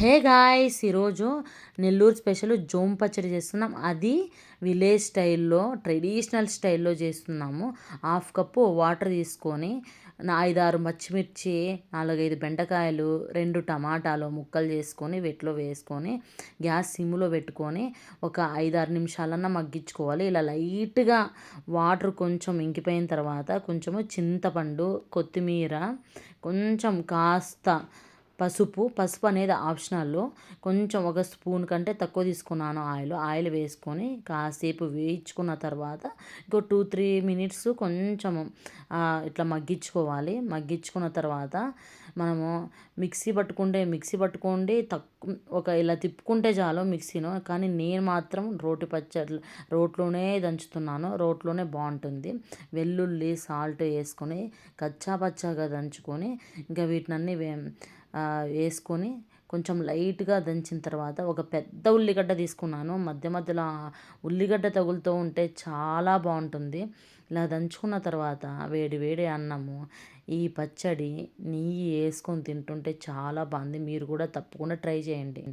Hey guys, ఈరోజు Nellore special జోమ్ పచ్చడి చేస్తున్నాం. అది విలేజ్ స్టైల్లో, ట్రెడిషనల్ స్టైల్లో చేస్తున్నాము. హాఫ్ కప్పు వాటర్ తీసుకొని 5-6 పచ్చిమిర్చి, 4-5 బెండకాయలు, 2 టమాటాలు ముక్కలు చేసుకొని వెట్లో వేసుకొని గ్యాస్ సిమ్లో పెట్టుకొని ఒక 5-6 నిమిషాలన్నా మగ్గించుకోవాలి. ఇలా లైట్గా వాటర్ కొంచెం ఇంకిపోయిన తర్వాత కొంచెము చింతపండు, కొత్తిమీర, కొంచెం కాస్త పసుపు అనేది ఆప్షనల్. కొంచెం ఒక స్పూన్ కంటే తక్కువ తీసుకున్నాను ఆయిల్ వేసుకొని కాసేపు వేయించుకున్న తర్వాత ఇంకో 2-3 మినిట్స్ కొంచెం ఇట్లా మగ్గించుకున్న తర్వాత మనము మిక్సీ పట్టుకోండి. ఒక ఇలా తిప్పుకుంటే చాలు మిక్సీలో. కానీ నేను మాత్రం రోట్లోనే దంచుతున్నాను. రోట్లోనే బాగుంటుంది. వెల్లుల్లి, సాల్ట్ వేసుకొని కచ్చా పచ్చాగా దంచుకొని ఇంకా వీటినన్నీ వేసుకొని కొంచెం లైట్గా దంచిన తర్వాత ఒక పెద్ద ఉల్లిగడ్డ తీసుకున్నాను. మధ్య మధ్యలో ఉల్లిగడ్డ తగులుతూ ఉంటే చాలా బాగుంటుంది. ఇలా దంచుకున్న తర్వాత వేడి వేడి అన్నము, ఈ పచ్చడి, నెయ్యి వేసుకొని తింటుంటే చాలా బాగుంది. మీరు కూడా తప్పకుండా ట్రై చేయండి.